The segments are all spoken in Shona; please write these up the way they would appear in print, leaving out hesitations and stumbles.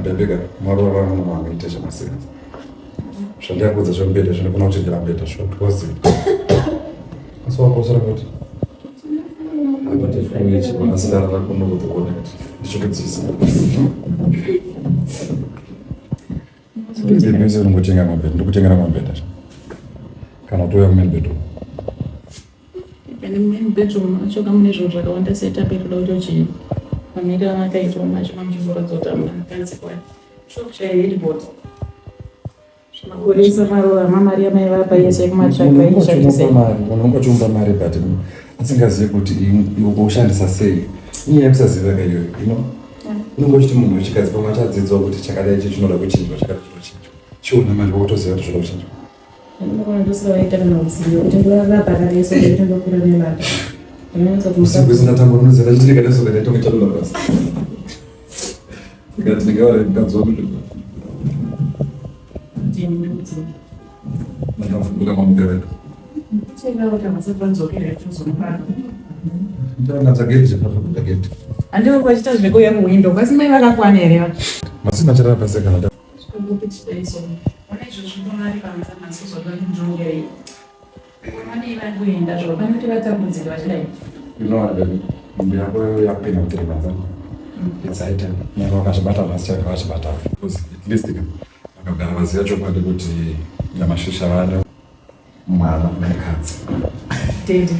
Ndabeka marora mama iteje masenzi. Shandia kuza zvombeda zvinofana kuchenjera mbeda short because so akosara kuti abate furniture vanasara rakono kuti connect ndichokudzisa. Sipinze mese ungotenga mabhedha ndokutengera mabhedha kana toya main bedroom. Ine main bedroom acho kamune zvinhu zvakawanda setapirira uchochi mamira akaitwa macho mamchivura dzotama kanzi kwa shokusha headboard zvimakurisa maruva mamaria maivapa yese kumatsvaka ishandise unongachumba mari but asingazivi kuti ushandisa sei iye musaziva kaiyoyo unenge uchiti munhu wechikadzi pamwe achadzidzwa kuti chakadai ichi chinoda kuchinjwa chakati chinochinjwa chiona manje wotoziva kuti zvoda kuchinjwa. Ndinokona ndosavaita kana uzivo kuti ndorarapa kareso kuti ndokura nevata usiku sinatambo unoziva chitika nesoka ndaitonge chadola basi ikati ndingaora ndikadzwa kuti ndakafumbuka mamukereka ndakadzageti chakafumbuka geti handiko kwachita zvekuya muwindo kwasi mai vakakwana here masina charapa sekana kupitidaiso ona izvo zvinonari panzanasozvakanjongerei vanei vangoenda zvavo vanoti vatambudzika vachidai mumbi yako yapena kutiri manzana itsaita nyaka vakazvibata vasi chaka vachibata at least vakagara vaziva chokwadi kuti nyamashisha vano mwana nekadzi dede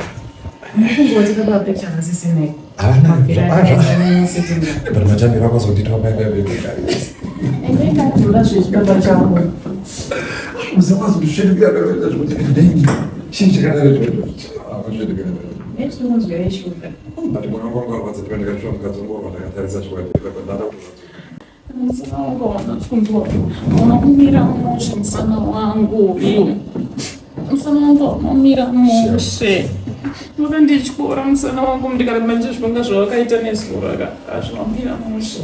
kungoti kababa picture hasisinei but machamira kwazonditwa maikavekeka endekadhula zvezvibaba changu usakwazi kusvedukira kaveta zvekuti ndei chinhu chakadaro akusvedukira nechinokunzwa yeshuka but mwana wangu wangu arwadza tikandikashuva mukadzi wangu wava ndakatarisa chikwadikakandada musana wangu wanapfunzwa unomira mushe musana wangu musana wangu unomira mushe vakandityora musana wangu ndikaramba ndizvonga zvawakaita nezuraka azvinomira mushe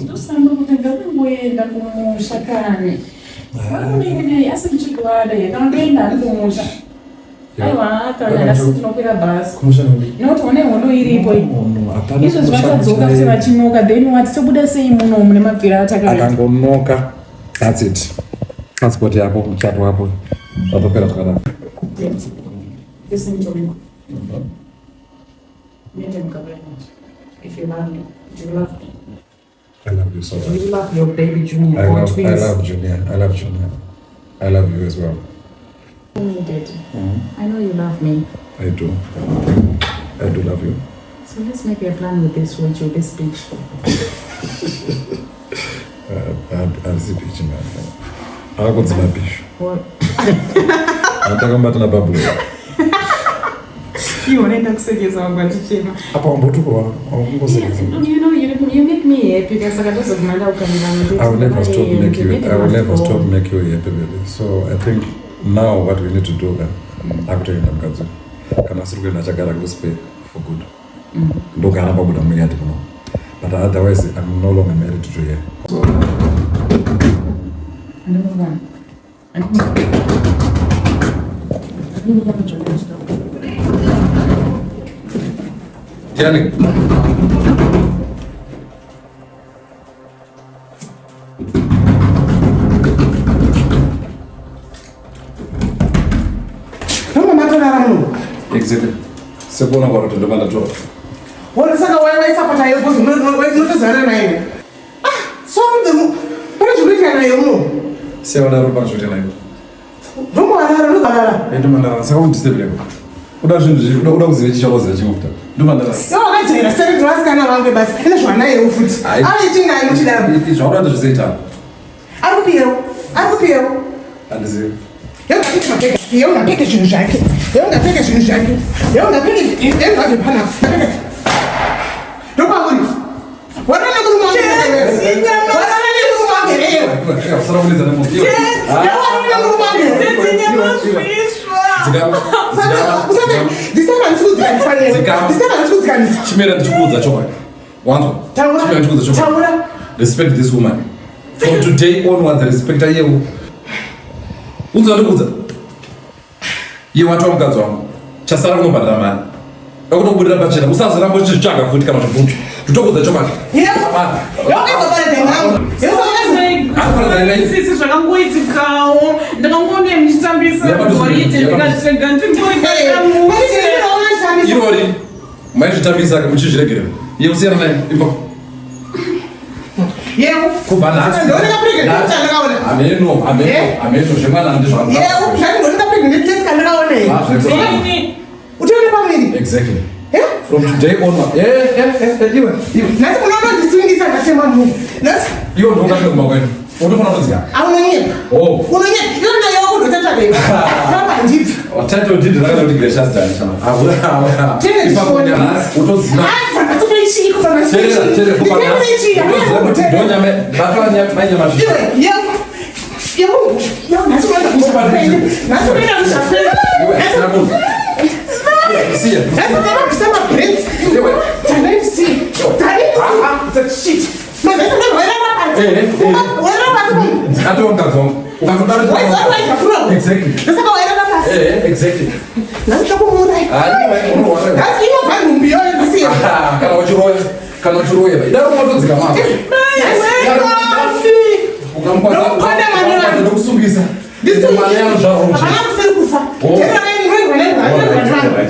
ndosamba kuti ngakungoenda kumusha kani vakuninginei asi muchigwada yekandoenda ari kumusha aiwa kana asi tinokwira bhasi nokuti une hono iripo izvozvi vatadzoka kuti vachinoka then wati tobuda sei muno mune mabvira akangonoka that's it transport yako muchato wapo zvatopera zvakadaro. Listen to me. Meet him, if you love me. Do you love me? I love you so much. Do you love your baby Junior? I love Junior. I love Junior. I love you as well. I know you love me. I do. I do love you. So let's make a plan with this watch or this speech. I'll see pitch, man. I'll go to my pitch. What? I'm talking about the bubble. You want to say something to Chima? You know, you make me happy because I just I will never stop making you. I will never stop making you happy, baby. So I think now what we need to do, I'm telling them, guys, can I still get a chagara speak for good? Don't get about the million, but otherwise, I'm no longer married to you. Number one. Tiani. Kama matona ramu. Exactly. Sepona kwa roto ndoma ndato. Wala saka wewe sapata hiyo bosi unatazana na yeye. So ndo para shulika na yeye. Sewa na ropa shulika na yeye. Romo arara no arara. Ndo mandara saka undisable. Uda kuzive chichakoze chimufuta. Ndo mandara. So akaitira sasa tuwasikana wangu basi. Ina shwana yeye ufuti. Ali chinga inochida. Izvaura ndozvizoita. Arikupiro. Andizivi. Ungapeka zvinhu zvake. Pana. Ndokwauri. Warana Chimera ndichikuudza chokwadi. Wanzwa? Chimera ndichikuudza chokwadi. Respect this woman. From today onwards, respect her. Unzwa ndikuudza. Iye watu mukadzi wangu. Chasara kunobhadhara mari. Akutobudirira pachena. Usazoramba uchitsvaga futi kana zvibhutu. to talk with the chocolate. Yeah. Okay, baba lengangu. Sisi zvakangoitikawo ndakangone mchitambisa gorite ndikatsenga irori maizvitambisa muchizviregerera iye kusiyana naye imba kubva nhasi ameno zvemwana ndizvaautoone exactly from today onward iwe nasi munonondisungisa ngatemamu iwe ndokati kumba kwenu unofana kuziva aunonyepa unonyepa iyona yokundotatabepa nditi title did rakati kuti gracious dani chama utoziva exactly. Kana uchiroya idaro motodzika mama ukamukwazanokusungisa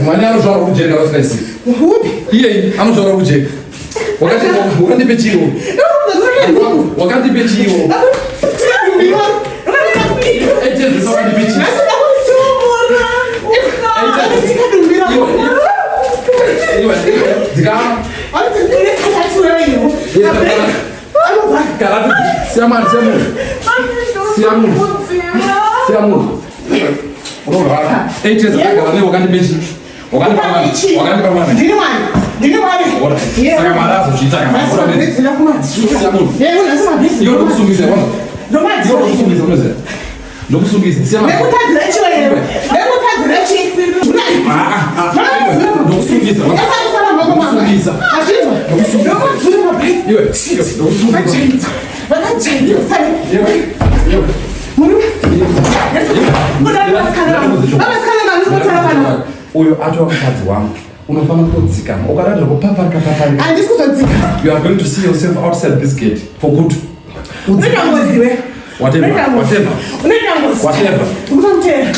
mwana yanozvara kujeka vasingaisivi iyei anozvara kujeka wakandipe chiwo wakandipe chiwo uyo atova mukadzi wangu unofanira kutodzikama ukararira kupaparika handisi kutodzika you are going to see yourself outside this gate for good unotangoziwe whatever unotangozi whatever unotamutera